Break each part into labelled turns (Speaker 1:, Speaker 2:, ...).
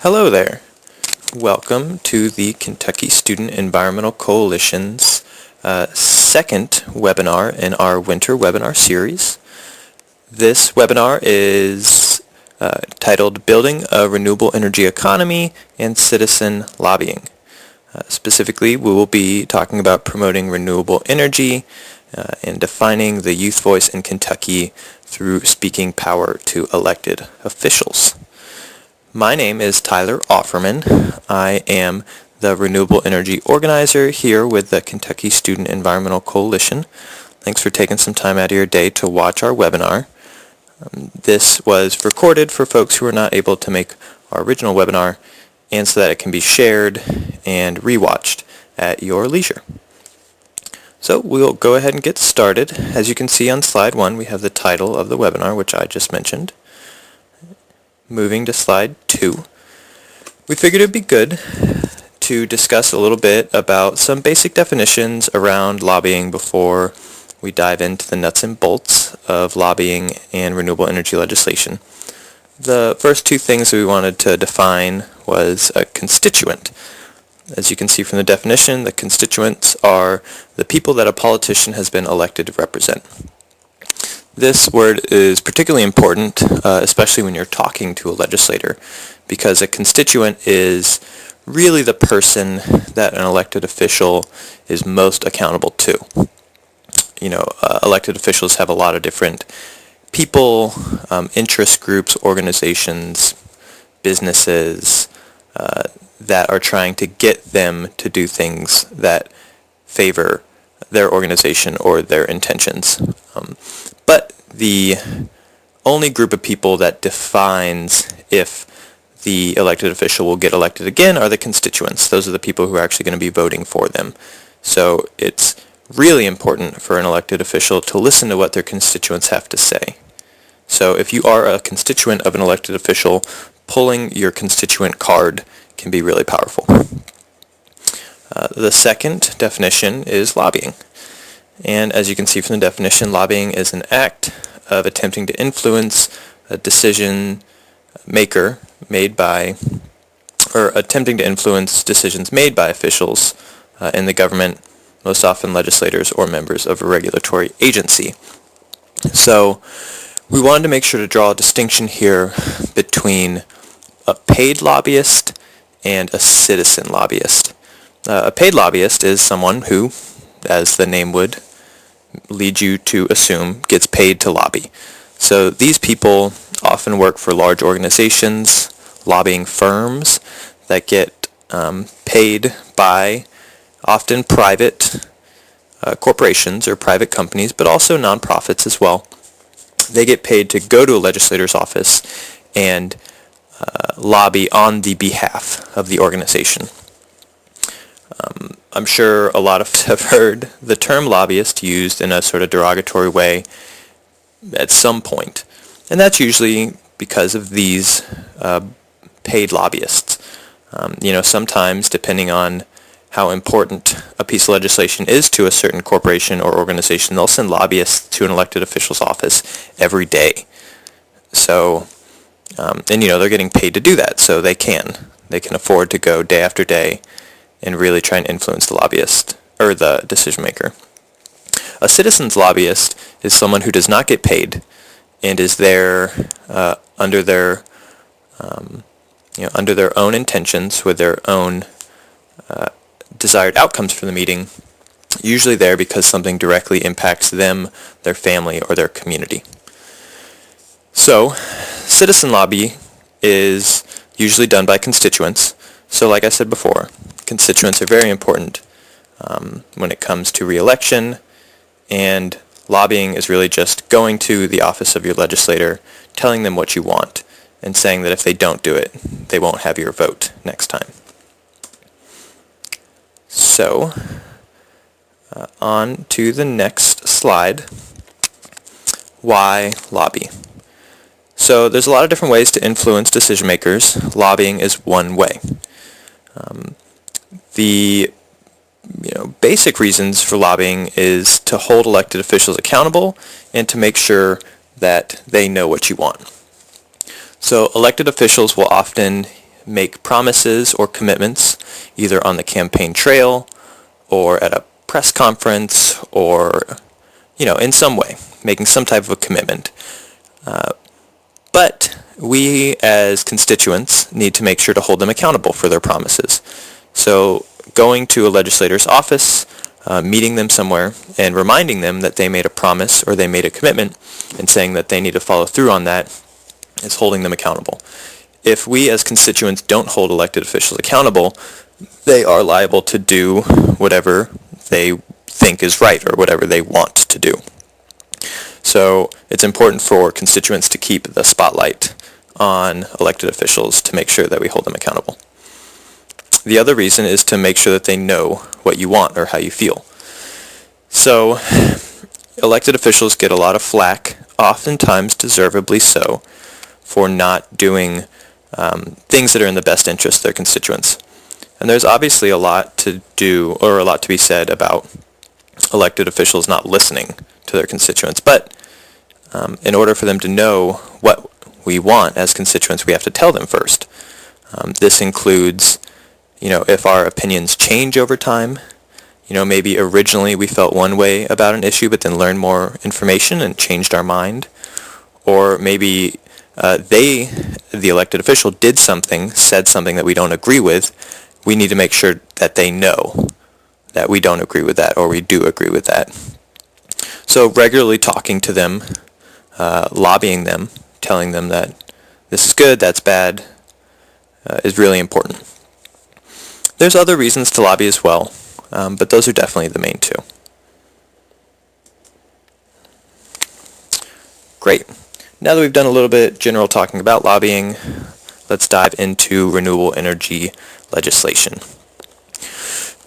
Speaker 1: Hello there. Welcome to the Kentucky Student Environmental Coalition's second webinar in our winter webinar series. This webinar is titled Building a Renewable Energy Economy and Citizen Lobbying. Specifically, we will be talking about promoting renewable energy and defining the youth voice in Kentucky through speaking power to elected officials. My name is Tyler Offerman. I am the Renewable Energy Organizer here with the Kentucky Student Environmental Coalition. Thanks for taking some time out of your day to watch our webinar. This was recorded for folks who are not able to make our original webinar, and so that it can be shared and rewatched at your leisure. So we'll go ahead and get started. As you can see on slide 1, we have the title of the webinar, which I just mentioned. Moving to slide 2, we figured it'd be good to discuss a little bit about some basic definitions around lobbying before we dive into the nuts and bolts of lobbying and renewable energy legislation. The first two things that we wanted to define was a constituent. As you can see from the definition, the constituents are the people that a politician has been elected to represent. This word is particularly important, especially when you're talking to a legislator, because a constituent is really the person that an elected official is most accountable to. Elected officials have a lot of different people, interest groups, organizations, businesses that are trying to get them to do things that favor their organization or their intentions. But the only group of people that defines if the elected official will get elected again are the constituents. Those are the people who are actually going to be voting for them. So it's really important for an elected official to listen to what their constituents have to say. So if you are a constituent of an elected official, pulling your constituent card can be really powerful. The second definition is lobbying. And as you can see from the definition, lobbying is an act of attempting to influence a decision maker attempting to influence decisions made by officials in the government, most often legislators or members of a regulatory agency. So we wanted to make sure to draw a distinction here between a paid lobbyist and a citizen lobbyist. A paid lobbyist is someone who, as the name would lead you to assume, gets paid to lobby. So these people often work for large organizations, lobbying firms that get paid by often private corporations or private companies, but also nonprofits as well. They get paid to go to a legislator's office and lobby on the behalf of the organization. I'm sure a lot of us have heard the term lobbyist used in a sort of derogatory way at some point. And that's usually because of these paid lobbyists. Sometimes, depending on how important a piece of legislation is to a certain corporation or organization, they'll send lobbyists to an elected official's office every day. So, they're getting paid to do that, so they can afford to go day after day and really try and influence the lobbyist or the decision maker. A citizen's lobbyist is someone who does not get paid and is there under their own intentions, with their own desired outcomes from the meeting, usually there because something directly impacts them, their family, or their community. So, citizen lobby is usually done by constituents. So like I said before, constituents are very important when it comes to re-election, and lobbying is really just going to the office of your legislator, telling them what you want, and saying that if they don't do it, they won't have your vote next time. So, on to the next slide. Why lobby? So there's a lot of different ways to influence decision makers. Lobbying is one way. The basic reasons for lobbying is to hold elected officials accountable and to make sure that they know what you want. So elected officials will often make promises or commitments either on the campaign trail or at a press conference or, in some way, making some type of a commitment. But we as constituents need to make sure to hold them accountable for their promises. So going to a legislator's office, meeting them somewhere, and reminding them that they made a promise or they made a commitment and saying that they need to follow through on that is holding them accountable. If we as constituents don't hold elected officials accountable, they are liable to do whatever they think is right or whatever they want to do. So it's important for constituents to keep the spotlight on elected officials to make sure that we hold them accountable. The other reason is to make sure that they know what you want or how you feel. So elected officials get a lot of flack, oftentimes deservedly so, for not doing things that are in the best interest of their constituents. And there's obviously a lot to do or a lot to be said about elected officials not listening to their constituents. But in order for them to know what we want as constituents, we have to tell them first. This includes, if our opinions change over time. Maybe originally we felt one way about an issue, but then learned more information and changed our mind. Or maybe the elected official, said something that we don't agree with. We need to make sure that they know that we don't agree with that or we do agree with that. So regularly talking to them, lobbying them, telling them that this is good, that's bad, is really important. There's other reasons to lobby as well, but those are definitely the main two. Great. Now that we've done a little bit general talking about lobbying, let's dive into renewable energy legislation.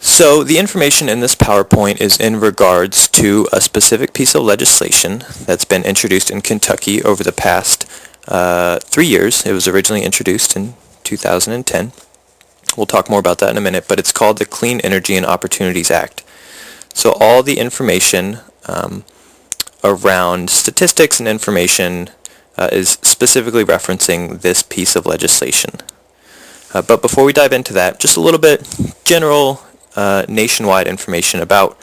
Speaker 1: So the information in this PowerPoint is in regards to a specific piece of legislation that's been introduced in Kentucky over the past 3 years. It was originally introduced in 2010. We'll talk more about that in a minute, but it's called the Clean Energy and Opportunities Act. So all the information around statistics and information is specifically referencing this piece of legislation. But before we dive into that, just a little bit general nationwide information about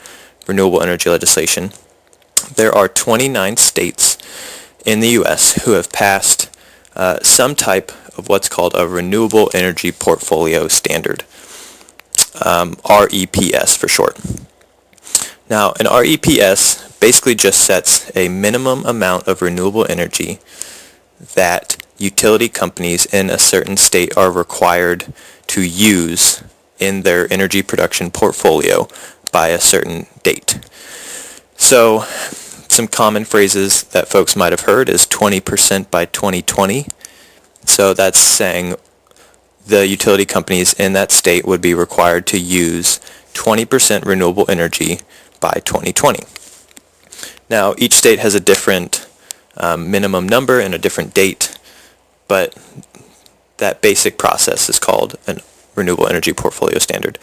Speaker 1: renewable energy legislation. There are 29 states in the U.S. who have passed some type of what's called a Renewable Energy Portfolio Standard, REPS for short. Now, an REPS basically just sets a minimum amount of renewable energy that utility companies in a certain state are required to use in their energy production portfolio by a certain date. So some common phrases that folks might have heard is 20% by 2020. So that's saying the utility companies in that state would be required to use 20% renewable energy by 2020. Now, each state has a different minimum number and a different date, but that basic process is called a Renewable Energy Portfolio Standard.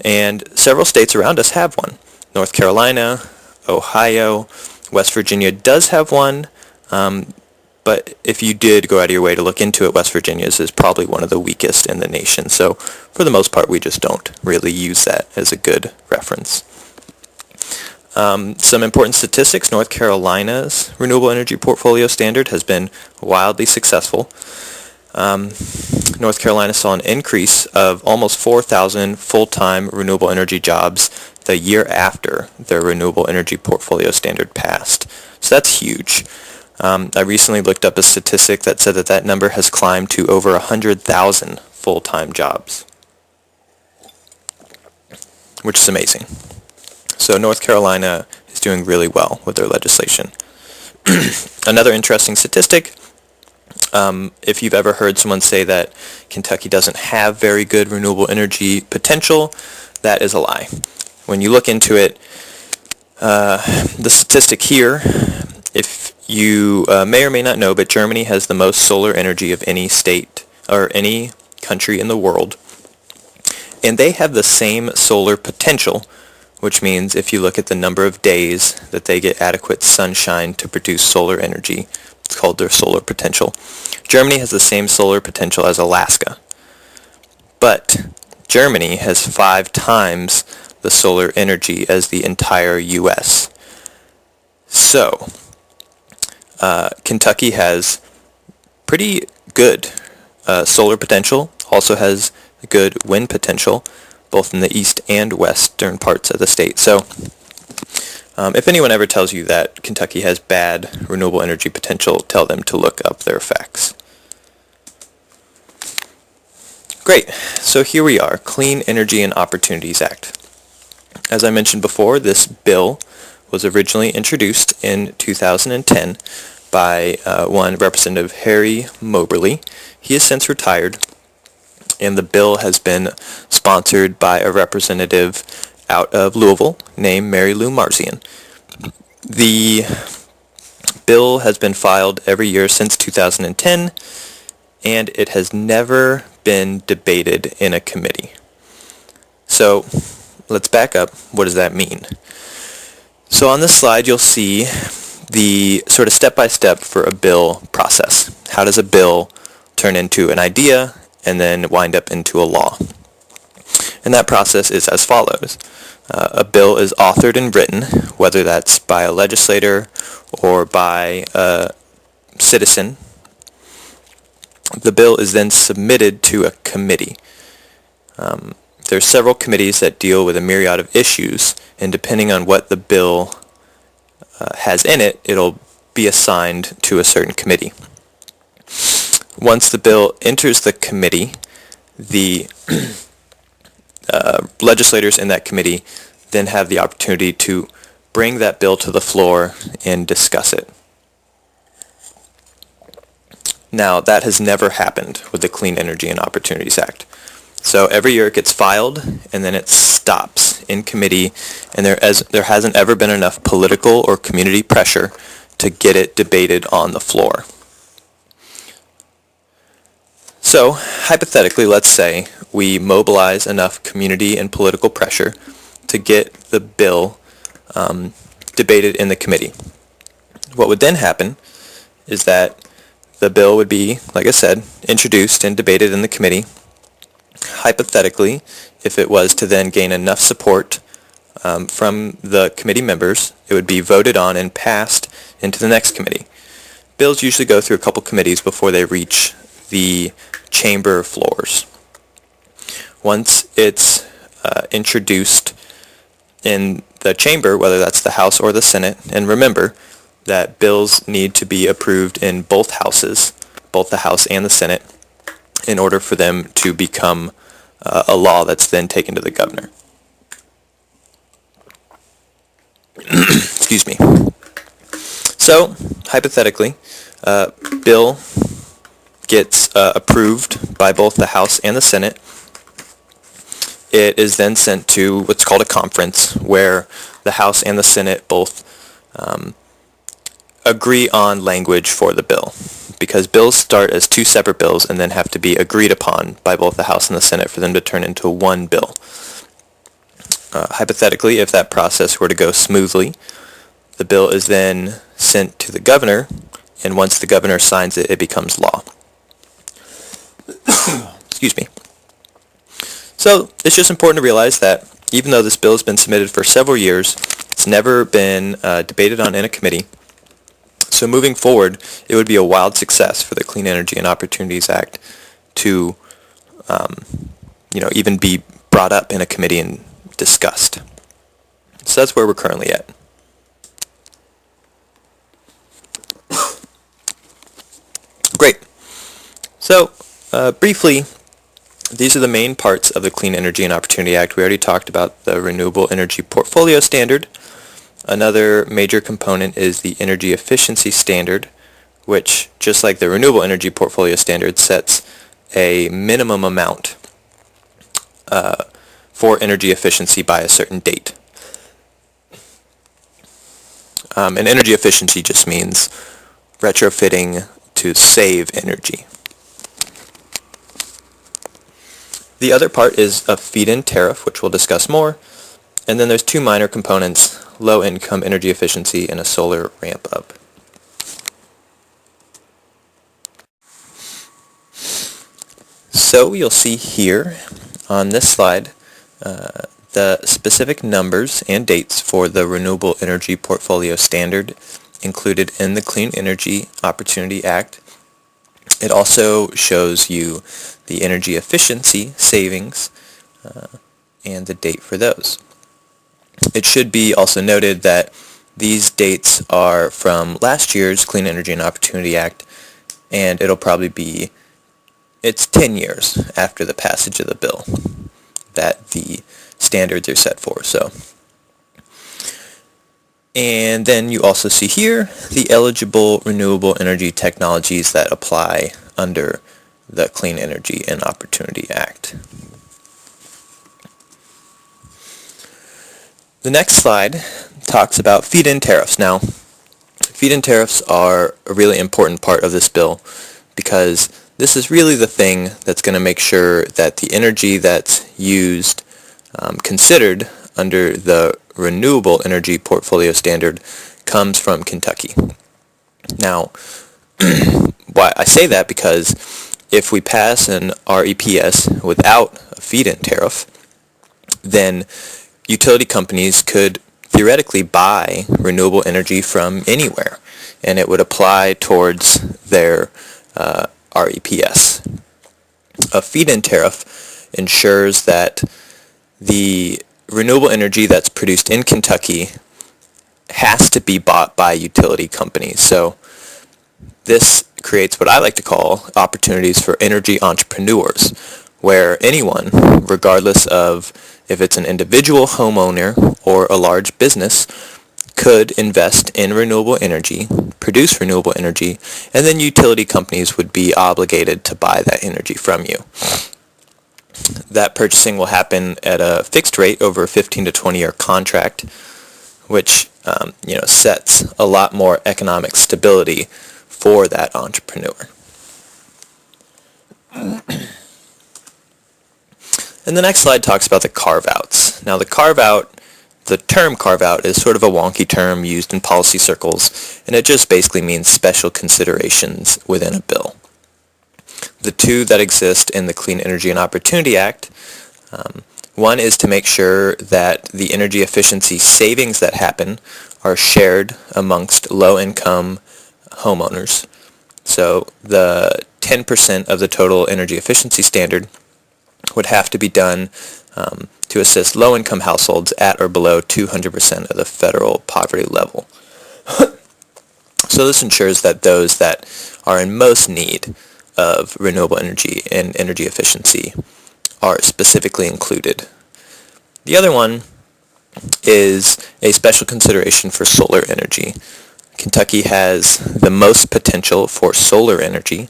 Speaker 1: And several states around us have one. North Carolina, Ohio, West Virginia does have one, but if you did go out of your way to look into it, West Virginia's is probably one of the weakest in the nation. So for the most part, we just don't really use that as a good reference. Some important statistics: North Carolina's Renewable Energy Portfolio Standard has been wildly successful. North Carolina saw an increase of almost 4,000 full-time renewable energy jobs the year after their Renewable Energy Portfolio Standard passed. So that's huge. I recently looked up a statistic that said that number has climbed to over 100,000 full-time jobs, which is amazing. So North Carolina is doing really well with their legislation. Another interesting statistic, if you've ever heard someone say that Kentucky doesn't have very good renewable energy potential, that is a lie. When you look into it, the statistic here, if you may or may not know, but Germany has the most solar energy of any state or any country in the world. And they have the same solar potential, which means if you look at the number of days that they get adequate sunshine to produce solar energy, it's called their solar potential. Germany has the same solar potential as Alaska. But Germany has 5 times the solar energy as the entire U.S. So, Kentucky has pretty good solar potential, also has good wind potential, both in the east and western parts of the state. So, if anyone ever tells you that Kentucky has bad renewable energy potential, tell them to look up their facts. Great, so here we are, Clean Energy and Opportunities Act. As I mentioned before, this bill was originally introduced in 2010 by one Representative Harry Moberly. He has since retired, and the bill has been sponsored by a representative out of Louisville named Mary Lou Marzian. The bill has been filed every year since 2010, and it has never been debated in a committee. So let's back up. What does that mean? So on this slide you'll see the sort of step-by-step for a bill process. How does a bill turn into an idea and then wind up into a law? And that process is as follows. A bill is authored and written, whether that's by a legislator or by a citizen. The bill is then submitted to a committee. There's several committees that deal with a myriad of issues, and depending on what the bill has in it, it'll be assigned to a certain committee. Once the bill enters the committee, the legislators in that committee then have the opportunity to bring that bill to the floor and discuss it. Now, that has never happened with the Clean Energy and Opportunities Act. So every year it gets filed, and then it stops in committee, and there hasn't ever been enough political or community pressure to get it debated on the floor. So, hypothetically, let's say we mobilize enough community and political pressure to get the bill debated in the committee. What would then happen is that the bill would be, like I said, introduced and debated in the committee. Hypothetically, if it was to then gain enough support from the committee members, it would be voted on and passed into the next committee. Bills usually go through a couple committees before they reach the chamber floors. Once it's introduced in the chamber, whether that's the House or the Senate, and remember that bills need to be approved in both houses, both the House and the Senate, in order for them to become a law that's then taken to the governor. Excuse me. So, hypothetically, bill gets approved by both the House and the Senate. It is then sent to what's called a conference, where the House and the Senate both agree on language for the bill, because bills start as 2 separate bills and then have to be agreed upon by both the House and the Senate for them to turn into one bill. Hypothetically, if that process were to go smoothly, the bill is then sent to the governor, and once the governor signs it, it becomes law. Excuse me. So it's just important to realize that even though this bill has been submitted for several years, it's never been debated on in a committee. So moving forward, it would be a wild success for the Clean Energy and Opportunities Act to, even be brought up in a committee and discussed. So that's where we're currently at. Great. So briefly, these are the main parts of the Clean Energy and Opportunity Act. We already talked about the Renewable Energy Portfolio Standard. Another major component is the Energy Efficiency Standard, which, just like the Renewable Energy Portfolio Standard, sets a minimum amount for energy efficiency by a certain date. And energy efficiency just means retrofitting to save energy. The other part is a feed-in tariff, which we'll discuss more. And then there's 2 minor components: low-income energy efficiency and a solar ramp-up. So you'll see here on this slide the specific numbers and dates for the Renewable Energy Portfolio Standard included in the Clean Energy Opportunity Act. It also shows you the energy efficiency savings and the date for those. It should be also noted that these dates are from last year's Clean Energy and Opportunity Act, and it's 10 years after the passage of the bill that the standards are set for. And then you also see here the eligible renewable energy technologies that apply under the Clean Energy and Opportunity Act. The next slide talks about feed-in tariffs. Now, feed-in tariffs are a really important part of this bill because this is really the thing that's going to make sure that the energy that's used, considered under the Renewable Energy Portfolio Standard, comes from Kentucky. Now, why I say that because if we pass an REPS without a feed-in tariff, then utility companies could theoretically buy renewable energy from anywhere, and it would apply towards their REPS. A feed-in tariff ensures that the renewable energy that's produced in Kentucky has to be bought by utility companies. So this creates what I like to call opportunities for energy entrepreneurs, where anyone, regardless of if it's an individual homeowner or a large business, could invest in renewable energy, produce renewable energy, and then utility companies would be obligated to buy that energy from you. That purchasing will happen at a fixed rate over a 15 to 20-year contract, which sets a lot more economic stability for that entrepreneur. And the next slide talks about the carve-outs. Now, the term carve-out is sort of a wonky term used in policy circles, and it just basically means special considerations within a bill. The two that exist in the Clean Energy and Opportunity Act, one is to make sure that the energy efficiency savings that happen are shared amongst low-income homeowners. So the 10% of the total energy efficiency standard would have to be done to assist low-income households at or below 200% of the federal poverty level. So this ensures that those that are in most need of renewable energy and energy efficiency are specifically included. The other one is a special consideration for solar energy. Kentucky has the most potential for solar energy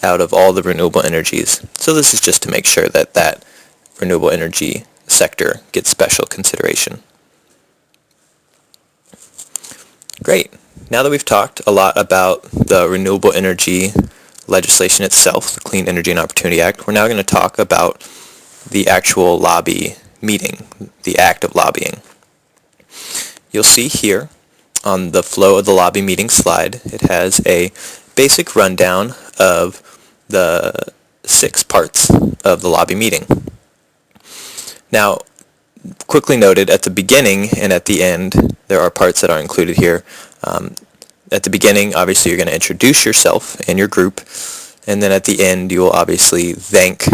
Speaker 1: out of all the renewable energies. So this is just to make sure that that renewable energy sector gets special consideration. Great. Now that we've talked a lot about the renewable energy legislation itself, the Clean Energy and Opportunity Act, we're now going to talk about the actual lobby meeting, the act of lobbying. You'll see here on the flow of the lobby meeting slide, it has a basic rundown of the 6 parts of the lobby meeting. Now, quickly noted, at the beginning and at the end, there are parts that are included here. At the beginning, obviously, you're going to introduce yourself and your group, and then at the end, you will obviously thank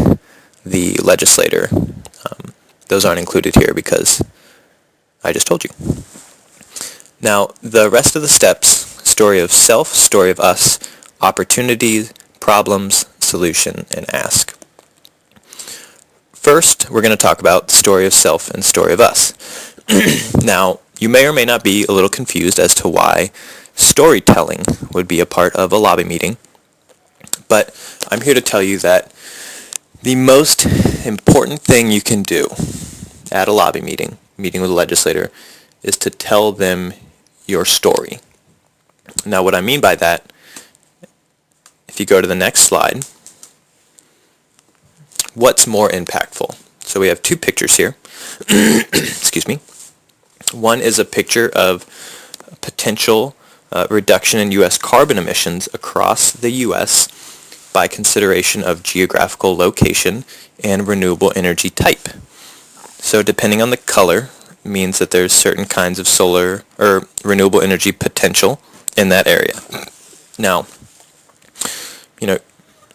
Speaker 1: the legislator. Those aren't included here because I just told you. Now, the rest of the steps, story of self, story of us, opportunities, problems, solution, and ask. First, we're going to talk about story of self and story of us. Now, you may or may not be a little confused as to why storytelling would be a part of a lobby meeting, but I'm here to tell you that the most important thing you can do at a lobby meeting with a legislator, is to tell them your story. Now, what I mean by that, if you go to the next slide, what's more impactful? So we have 2 pictures here. Excuse me. One is a picture of potential reduction in U.S. carbon emissions across the U.S. by consideration of geographical location and renewable energy type. So depending on the color means that there's certain kinds of solar or renewable energy potential in that area. Now,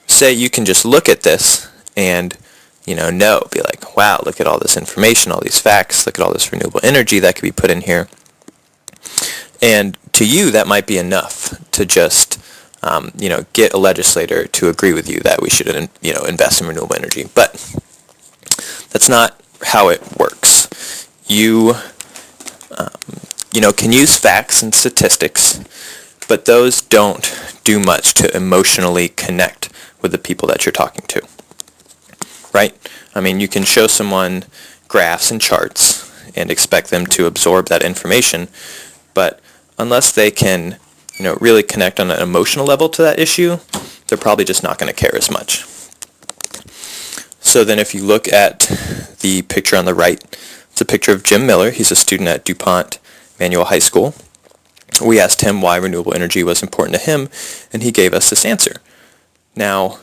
Speaker 1: say you can just look at this and be like, wow, look at all this information, all these facts, look at all this renewable energy that could be put in here. And to you, that might be enough to just, get a legislator to agree with you that we should, invest in renewable energy. But that's not how it works. You, can use facts and statistics, but those don't do much to emotionally connect with the people that you're talking to, right? I mean, you can show someone graphs and charts and expect them to absorb that information, but unless they can, really connect on an emotional level to that issue, they're probably just not going to care as much. So then if you look at the picture on the right, it's a picture of Jim Miller. He's a student at DuPont Manual High School. We asked him why renewable energy was important to him, and he gave us this answer. Now,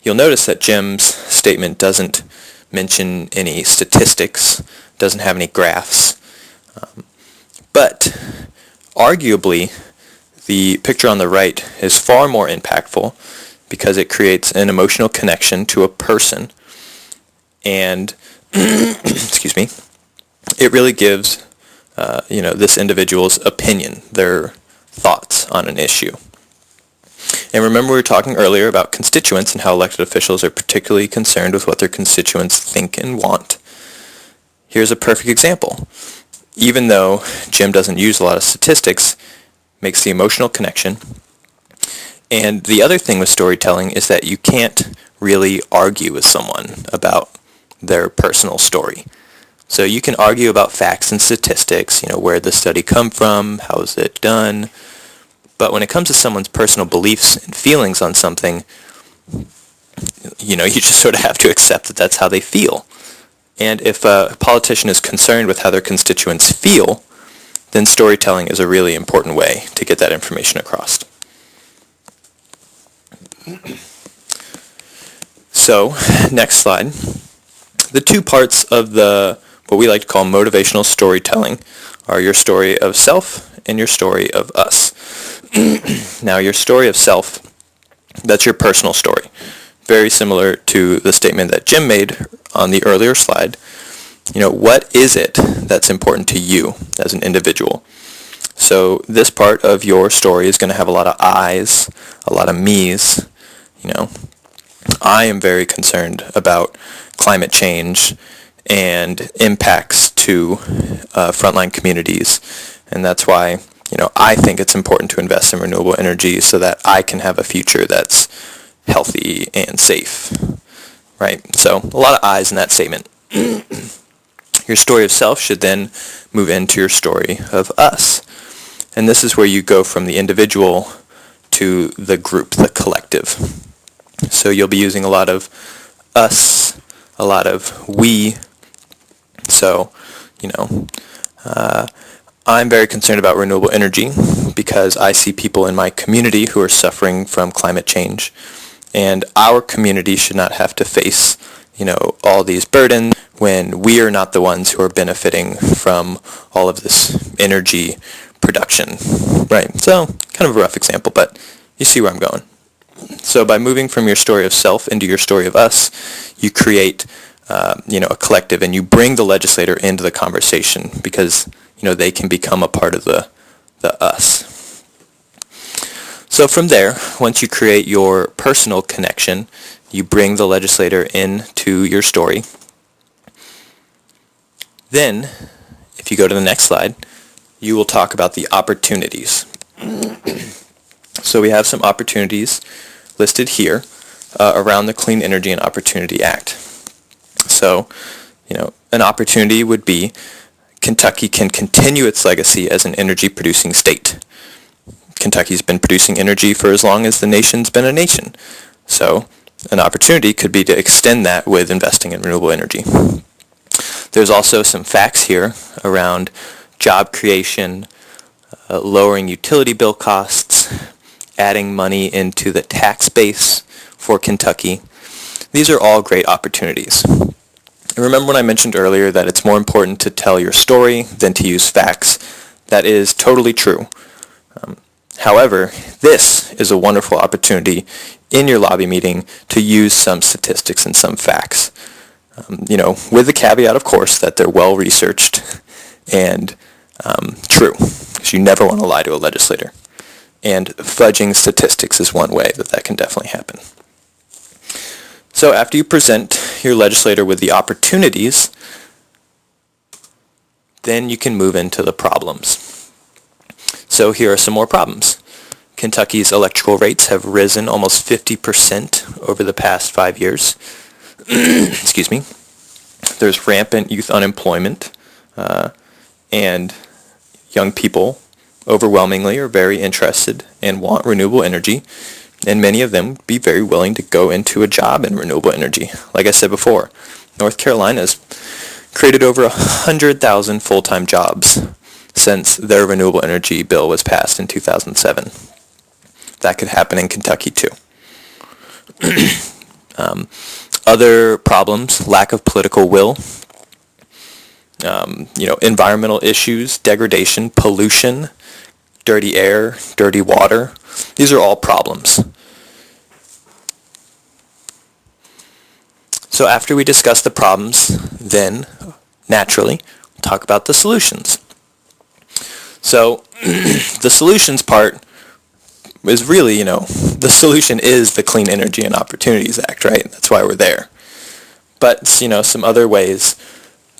Speaker 1: you'll notice that Jim's statement doesn't mention any statistics, doesn't have any graphs, but arguably the picture on the right is far more impactful because it creates an emotional connection to a person, and excuse me, it really gives this individual's opinion, their thoughts on an issue. And remember, we were talking earlier about constituents and how elected officials are particularly concerned with what their constituents think and want. Here's a perfect example. Even though Jim doesn't use a lot of statistics, makes the emotional connection. And the other thing with storytelling is that you can't really argue with someone about their personal story. So you can argue about facts and statistics, where did the study come from, how is it done, but when it comes to someone's personal beliefs and feelings on something, you just sort of have to accept that that's how they feel. And if a politician is concerned with how their constituents feel, then storytelling is a really important way to get that information across. So, next slide. The two parts of what we like to call motivational storytelling are your story of self and your story of us. Now, your story of self, that's your personal story. Very similar to the statement that Jim made on the earlier slide. What is it that's important to you as an individual? So this part of your story is going to have a lot of I's, a lot of me's. I am very concerned about climate change and impacts to frontline communities, and that's why I think it's important to invest in renewable energy so that I can have a future that's healthy and safe, right? So a lot of I's in that statement. Your story of self should then move into your story of us. And this is where you go from the individual to the group, the collective. So you'll be using a lot of us, a lot of we. So, I'm very concerned about renewable energy because I see people in my community who are suffering from climate change. And our community should not have to face, all these burdens when we are not the ones who are benefiting from all of this energy production, right? So, kind of a rough example, but you see where I'm going. So by moving from your story of self into your story of us, you create, a collective, and you bring the legislator into the conversation because, they can become a part of the us. So from there, once you create your personal connection, you bring the legislator into your story. Then, if you go to the next slide, you will talk about the opportunities. So we have some opportunities listed here around the Clean Energy and Opportunity Act. So, an opportunity would be Kentucky can continue its legacy as an energy-producing state. Kentucky's been producing energy for as long as the nation's been a nation. So, an opportunity could be to extend that with investing in renewable energy. There's also some facts here around job creation, lowering utility bill costs, adding money into the tax base for Kentucky. These are all great opportunities. And remember when I mentioned earlier that it's more important to tell your story than to use facts? That is totally true. However, this is a wonderful opportunity in your lobby meeting to use some statistics and some facts. With the caveat, of course, that they're well researched and true, because you never want to lie to a legislator. And fudging statistics is one way that can definitely happen. So after you present your legislator with the opportunities, then you can move into the problems. So here are some more problems. Kentucky's electrical rates have risen almost 50% over the past 5 years. Excuse me. There's rampant youth unemployment, and young people overwhelmingly are very interested and want renewable energy, and many of them would be very willing to go into a job in renewable energy. Like I said before, North Carolina's created over 100,000 full-time jobs since their renewable energy bill was passed in 2007. That could happen in Kentucky too. Other problems: lack of political will, environmental issues, degradation, pollution, dirty air, dirty water. These are all problems. So after we discuss the problems, then naturally, we'll talk about the solutions. So the solutions part is really, the solution is the Clean Energy and Opportunities Act, right? That's why we're there. But, some other ways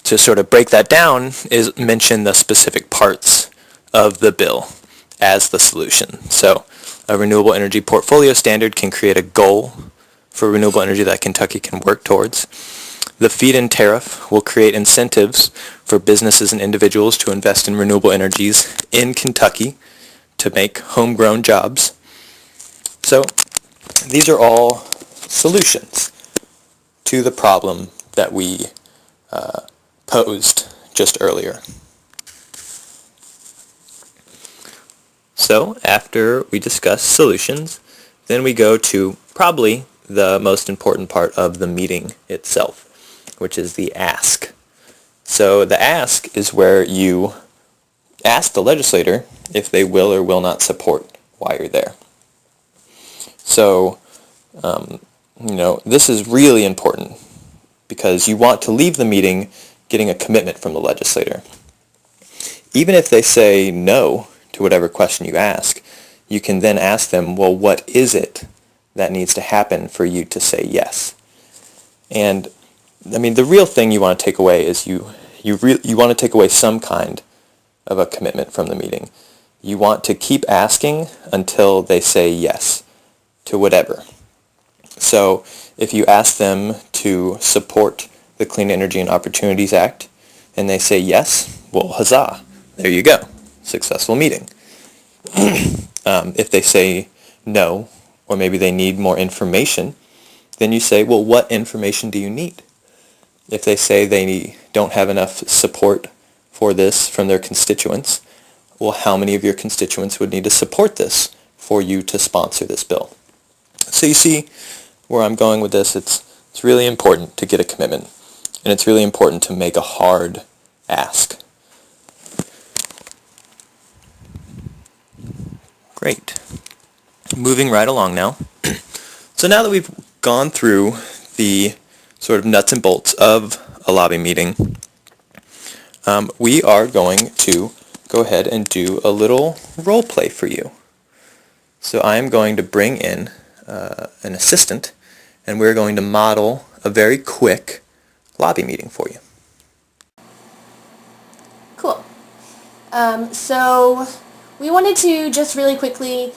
Speaker 1: to sort of break that down is mention the specific parts of the bill as the solution. So a renewable energy portfolio standard can create a goal for renewable energy that Kentucky can work towards. The Feedin tariff will create incentives for businesses and individuals to invest in renewable energies in Kentucky to make homegrown jobs. So these are all solutions to the problem that we posed just earlier. So after we discuss solutions, then we go to probably the most important part of the meeting itself, which is the ask. So the ask is where you ask the legislator if they will or will not support why you're there. So, this is really important because you want to leave the meeting getting a commitment from the legislator. Even if they say no to whatever question you ask, you can then ask them, well, what is it that needs to happen for you to say yes? And the real thing you want to take away is you want to take away some kind of a commitment from the meeting. You want to keep asking until they say yes to whatever. So if you ask them to support the Clean Energy and Opportunities Act and they say yes, well, huzzah, there you go, successful meeting. If they say no, or maybe they need more information, then you say, well, what information do you need? If they say they don't have enough support for this from their constituents, well, how many of your constituents would need to support this for you to sponsor this bill? So you see where I'm going with this. It's really important to get a commitment, and it's really important to make a hard ask. Great. Moving right along now. So now that we've gone through the sort of nuts and bolts of a lobby meeting, we are going to go ahead and do a little role play for you. So I am going to bring in an assistant, and we're going to model a very quick lobby meeting for you.
Speaker 2: Cool. So we wanted to just really quickly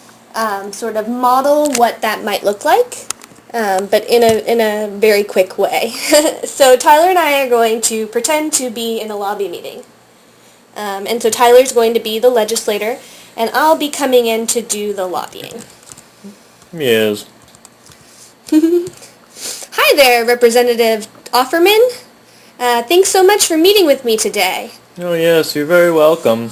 Speaker 2: sort of model what that might look like, but in a very quick way. So Tyler and I are going to pretend to be in a lobby meeting. And so Tyler's going to be the legislator, and I'll be coming in to do the lobbying.
Speaker 1: Yes.
Speaker 2: Hi there, Representative Offerman. Thanks so much for meeting with me today.
Speaker 1: Oh yes, you're very welcome.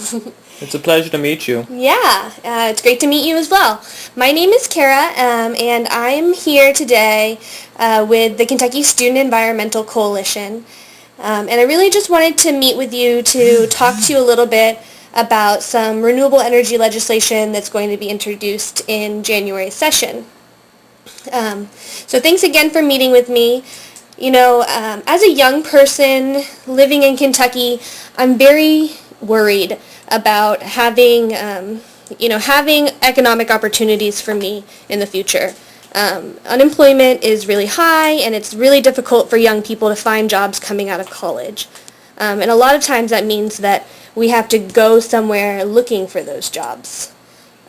Speaker 1: It's a pleasure to meet you.
Speaker 2: Yeah, it's great to meet you as well. My name is Kara, and I'm here today with the Kentucky Student Environmental Coalition. And I really just wanted to meet with you to talk to you a little bit about some renewable energy legislation that's going to be introduced in January's session. So thanks again for meeting with me. You know, as a young person living in Kentucky, I'm very worried about having economic opportunities for me in the future. Unemployment is really high, and it's really difficult for young people to find jobs coming out of college. And a lot of times that means that we have to go somewhere looking for those jobs.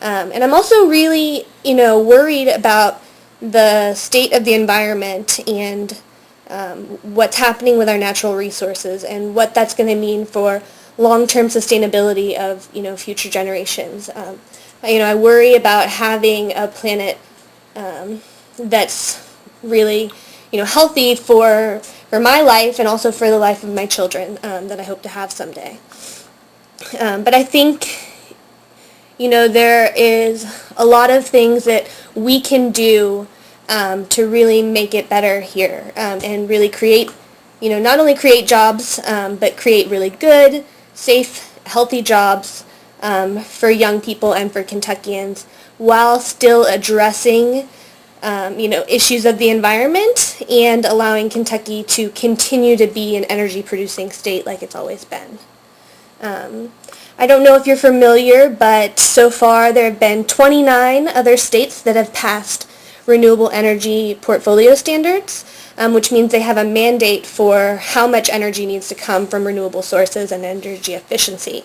Speaker 2: And I'm also really, worried about the state of the environment and what's happening with our natural resources and what that's going to mean for long-term sustainability of, future generations. I worry about having a planet that's really, healthy for my life and also for the life of my children that I hope to have someday. But I think, there is a lot of things that we can do to really make it better here and really create, not only create jobs, but create really good, safe, healthy jobs for young people and for Kentuckians while still addressing, issues of the environment and allowing Kentucky to continue to be an energy-producing state like it's always been. I don't know if you're familiar, but so far there have been 29 other states that have passed renewable energy portfolio standards, which means they have a mandate for how much energy needs to come from renewable sources and energy efficiency.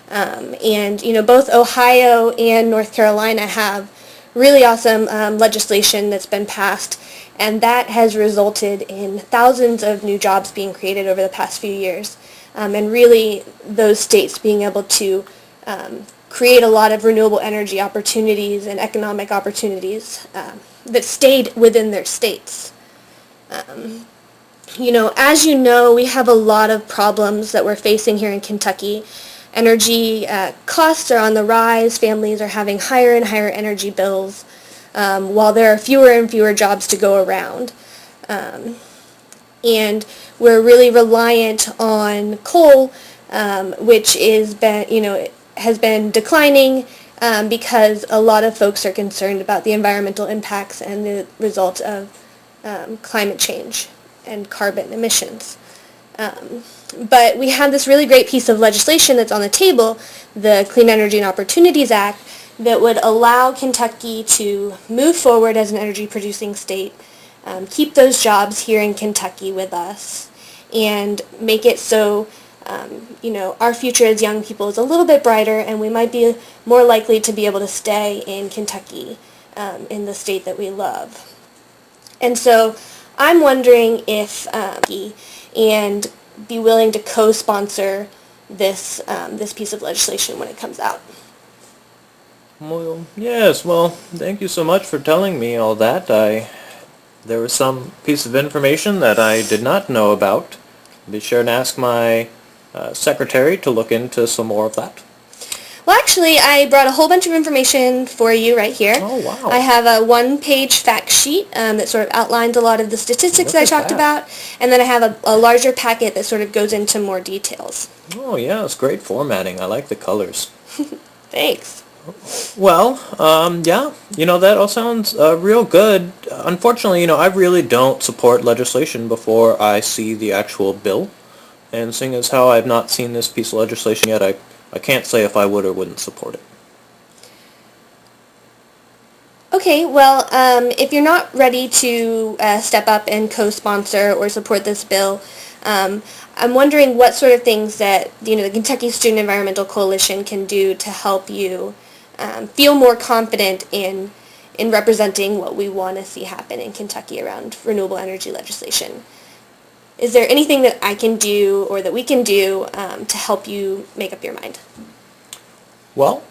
Speaker 2: And both Ohio and North Carolina have really awesome legislation that's been passed, and that has resulted in thousands of new jobs being created over the past few years. And really those states being able to create a lot of renewable energy opportunities and economic opportunities that stayed within their states. As you know, we have a lot of problems that we're facing here in Kentucky. Energy costs are on the rise. Families are having higher and higher energy bills while there are fewer and fewer jobs to go around. And we're really reliant on coal, which has been declining because a lot of folks are concerned about the environmental impacts and the results of climate change and carbon emissions. But we have this really great piece of legislation that's on the table, the Clean Energy and Opportunities Act, that would allow Kentucky to move forward as an energy-producing state, keep those jobs here in Kentucky with us, and make it so our future as young people is a little bit brighter, and we might be more likely to be able to stay in Kentucky, in the state that we love. And so I'm wondering if and be willing to co-sponsor this piece of legislation when it comes out.
Speaker 1: Well, yes, well, thank you so much for telling me all that. There was some piece of information that I did not know about. Be sure and ask my secretary to look into some more of that.
Speaker 2: Well, actually, I brought a whole bunch of information for you right here.
Speaker 1: Oh, wow.
Speaker 2: I have a one-page fact sheet that sort of outlines a lot of the statistics that I talked about, and then I have a larger packet that sort of goes into more details.
Speaker 1: Oh, yeah, it's great formatting. I like the colors.
Speaker 2: Thanks.
Speaker 1: Well, yeah, that all sounds real good. Unfortunately, I really don't support legislation before I see the actual bill. And seeing as how I've not seen this piece of legislation yet, I can't say if I would or wouldn't support it.
Speaker 2: Okay, well, if you're not ready to step up and co-sponsor or support this bill, I'm wondering what sort of things that the Kentucky Student Environmental Coalition can do to help you feel more confident in representing what we want to see happen in Kentucky around renewable energy legislation. Is there anything that I can do or that we can do to help you make up your mind?
Speaker 1: Well,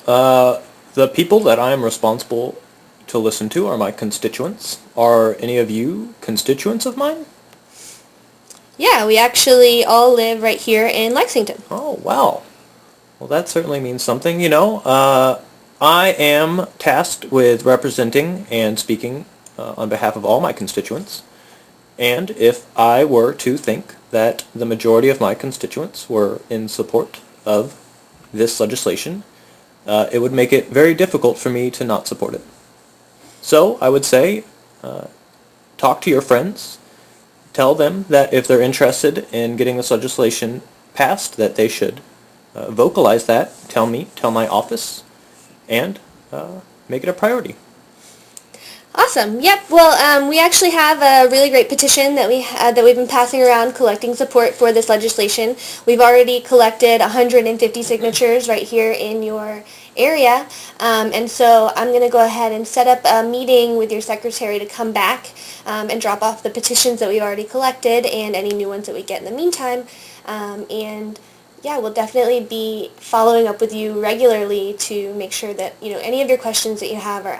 Speaker 1: the people that I am responsible to listen to are my constituents. Are any of you constituents of mine?
Speaker 2: Yeah, we actually all live right here in Lexington.
Speaker 1: Oh, wow. Well, that certainly means something. I am tasked with representing and speaking on behalf of all my constituents. And if I were to think that the majority of my constituents were in support of this legislation, it would make it very difficult for me to not support it. So I would say, talk to your friends. Tell them that if they're interested in getting this legislation passed, that they should vocalize that. Tell me, tell my office, and make it a priority.
Speaker 2: Awesome. Yep. Well, we actually have a really great petition that we've been passing around, collecting support for this legislation. We've already collected 150 signatures right here in your area, and so I'm going to go ahead and set up a meeting with your secretary to come back and drop off the petitions that we've already collected and any new ones that we get in the meantime, and yeah, we'll definitely be following up with you regularly to make sure that any of your questions that you have are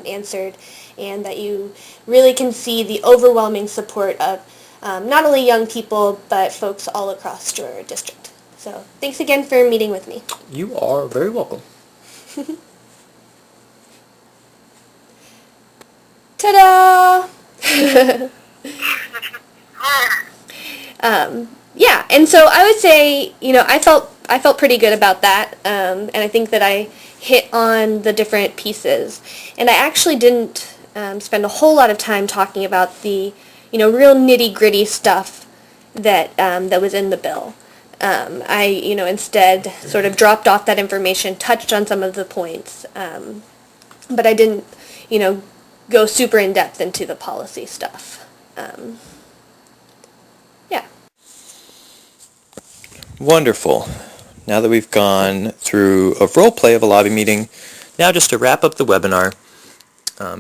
Speaker 2: answered, and that you really can see the overwhelming support of not only young people but folks all across your district. So thanks again for meeting with me.
Speaker 1: You are very welcome.
Speaker 2: Ta-da! Yeah, and so I would say, I felt pretty good about that, and I think that I hit on the different pieces. And I actually didn't spend a whole lot of time talking about the, real nitty-gritty stuff that was in the bill. I, instead sort of dropped off that information, touched on some of the points, but I didn't, go super in-depth into the policy stuff. Yeah.
Speaker 1: Wonderful. Now that we've gone through a role play of a lobby meeting, now just to wrap up the webinar,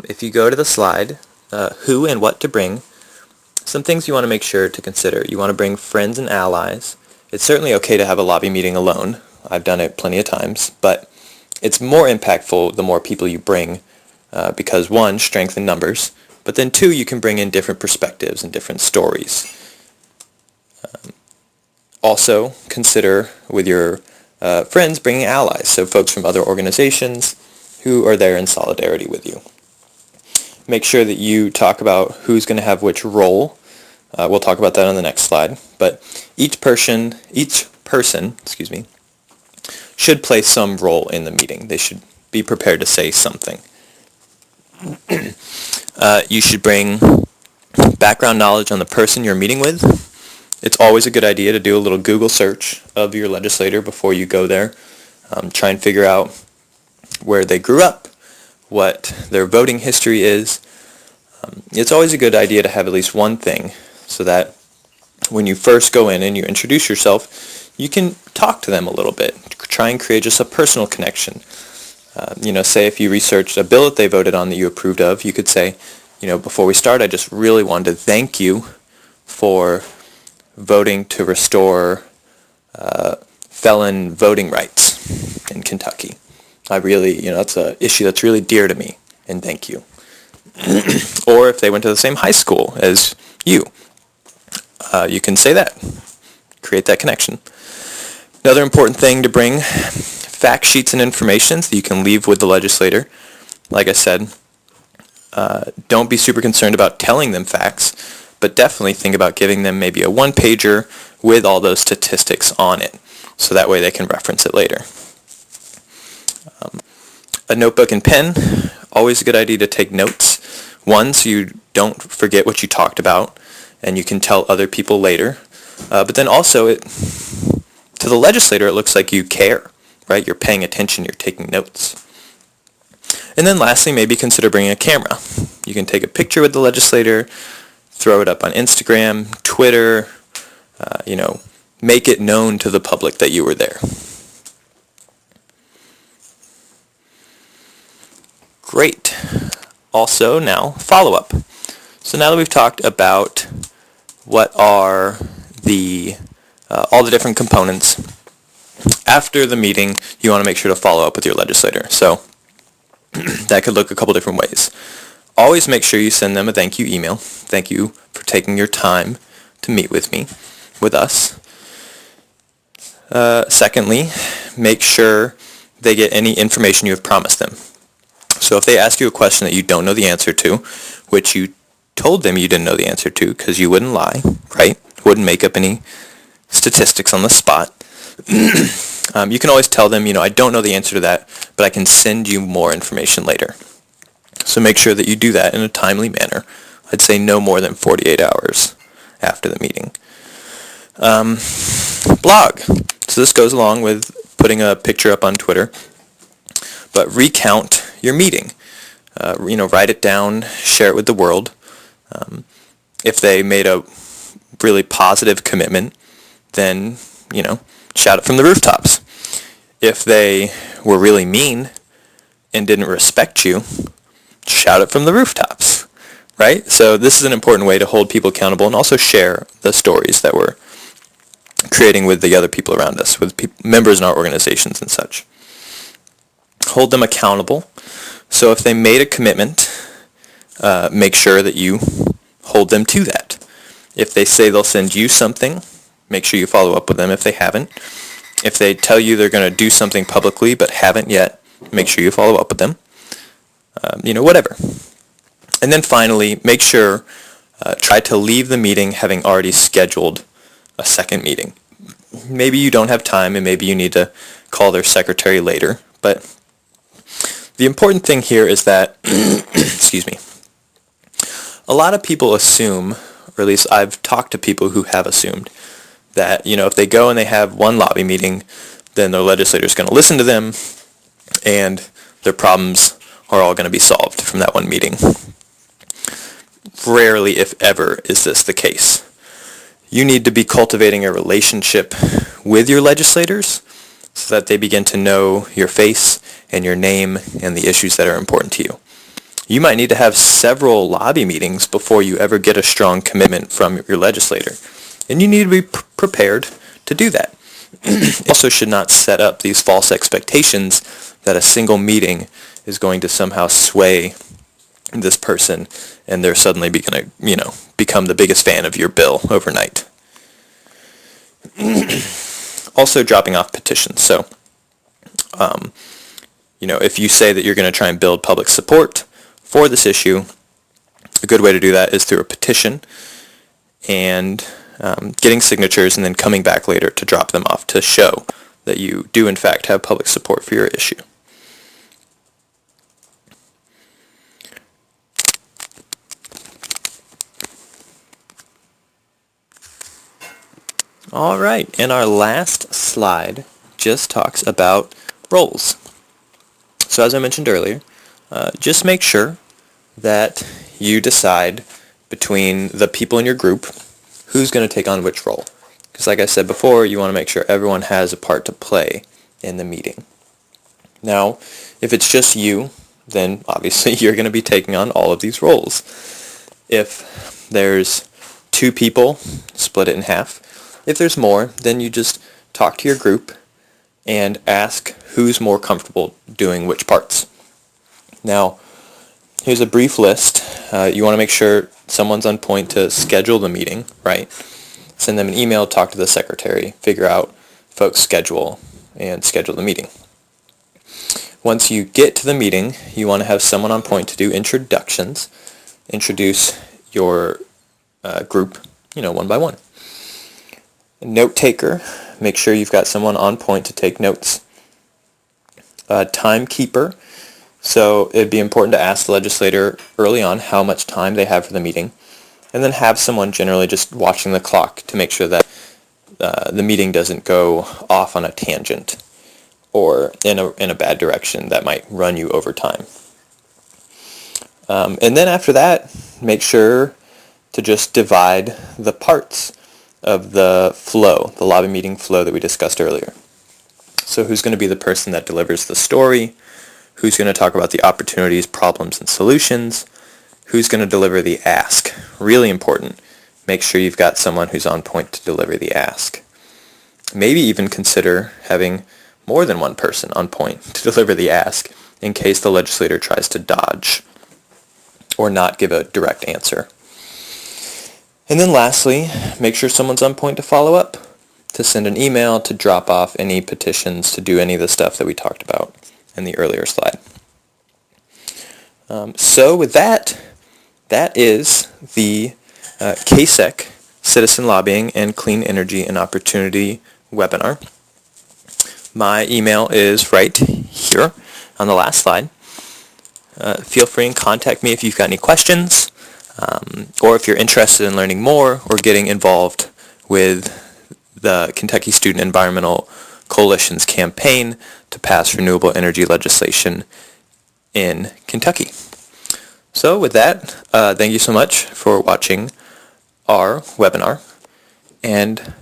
Speaker 1: if you go to the slide, who and what to bring, some things you want to make sure to consider. You want to bring friends and allies. It's certainly okay to have a lobby meeting alone. I've done it plenty of times, but it's more impactful the more people you bring because one, strength in numbers, but then two, you can bring in different perspectives and different stories. Also, consider with your friends bringing allies, so folks from other organizations who are there in solidarity with you. Make sure that you talk about who's going to have which role. We'll talk about that on the next slide. But each person, should play some role in the meeting. They should be prepared to say something. You should bring background knowledge on the person you're meeting with. It's always a good idea to do a little Google search of your legislator before you go there. Try and figure out where they grew up, what their voting history is. It's always a good idea to have at least one thing so that when you first go in and you introduce yourself, you can talk to them a little bit. Try and create just a personal connection. Say if you researched a bill that they voted on that you approved of, you could say, before we start, I just really wanted to thank you for voting to restore felon voting rights in Kentucky. I really, that's an issue that's really dear to me, and thank you. Or if they went to the same high school as you, you can say that. Create that connection. Another important thing to bring, fact sheets and information that you can leave with the legislator. Like I said, don't be super concerned about telling them facts, but definitely think about giving them maybe a one-pager with all those statistics on it, so that way they can reference it later. A notebook and pen, always a good idea to take notes. One, so you don't forget what you talked about, and you can tell other people later. But then also, to the legislator, it looks like you care, right? You're paying attention, you're taking notes. And then lastly, maybe consider bringing a camera. You can take a picture with the legislator, throw it up on Instagram, Twitter, make it known to the public that you were there. Great. Also now, follow-up. So now that we've talked about what are all the different components, after the meeting, you want to make sure to follow up with your legislator. So that could look a couple different ways. Always make sure you send them a thank you email. Thank you for taking your time to meet with us. Secondly, make sure they get any information you have promised them. So if they ask you a question that you don't know the answer to, which you told them you didn't know the answer to because you wouldn't lie, right? Wouldn't make up any statistics on the spot. You can always tell them, I don't know the answer to that, but I can send you more information later. So make sure that you do that in a timely manner. I'd say no more than 48 hours after the meeting. Blog. So this goes along with putting a picture up on Twitter, but recount your meeting. Write it down, share it with the world. If they made a really positive commitment, then, shout it from the rooftops. If they were really mean and didn't respect you, shout it from the rooftops, right? So this is an important way to hold people accountable and also share the stories that we're creating with the other people around us, with members in our organizations and such. Hold them accountable. So if they made a commitment, make sure that you hold them to that. If they say they'll send you something, make sure you follow up with them if they haven't. If they tell you they're going to do something publicly but haven't yet, make sure you follow up with them. Whatever. And then finally, make sure, try to leave the meeting having already scheduled a second meeting. Maybe you don't have time and maybe you need to call their secretary later, but the important thing here is that, excuse me, a lot of people assume, or at least I've talked to people who have assumed, that, if they go and they have one lobby meeting, then their legislator is going to listen to them and their problems are all going to be solved from that one meeting. Rarely, if ever, is this the case. You need to be cultivating a relationship with your legislators so that they begin to know your face and your name and the issues that are important to you. You might need to have several lobby meetings before you ever get a strong commitment from your legislator. And you need to be prepared to do that. You also should not set up these false expectations that a single meeting is going to somehow sway this person and they're suddenly going to, become the biggest fan of your bill overnight. Also dropping off petitions. So, if you say that you're going to try and build public support for this issue, a good way to do that is through a petition and getting signatures and then coming back later to drop them off to show that you do in fact have public support for your issue. All right, and our last slide just talks about roles. So as I mentioned earlier, just make sure that you decide between the people in your group who's going to take on which role. Because like I said before, you want to make sure everyone has a part to play in the meeting. Now, if it's just you, then obviously you're going to be taking on all of these roles. If there's 2 people, split it in half. If there's more, then you just talk to your group and ask who's more comfortable doing which parts. Now, here's a brief list. You want to make sure someone's on point to schedule the meeting, right? Send them an email, talk to the secretary, figure out folks' schedule, and schedule the meeting. Once you get to the meeting, you want to have someone on point to do introductions, introduce your group, one by one. A note taker, make sure you've got someone on point to take notes. A timekeeper, so it'd be important to ask the legislator early on how much time they have for the meeting, and then have someone generally just watching the clock to make sure that the meeting doesn't go off on a tangent or in a bad direction that might run you over time. And then after that, make sure to just divide the parts of the flow, the lobby meeting flow that we discussed earlier. So who's going to be the person that delivers the story? Who's going to talk about the opportunities, problems, and solutions? Who's going to deliver the ask? Really important. Make sure you've got someone who's on point to deliver the ask. Maybe even consider having more than one person on point to deliver the ask in case the legislator tries to dodge or not give a direct answer. And then lastly, make sure someone's on point to follow up. to send an email, to drop off any petitions, to do any of the stuff that we talked about in the earlier slide. So with that, that is the KSEC Citizen Lobbying and Clean Energy and Opportunity webinar. My email is right here on the last slide. Feel free and contact me if you've got any questions, or if you're interested in learning more or getting involved with the Kentucky Student Environmental Coalition's campaign to pass renewable energy legislation in Kentucky. So with that, thank you so much for watching our webinar, and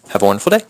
Speaker 1: have a wonderful day.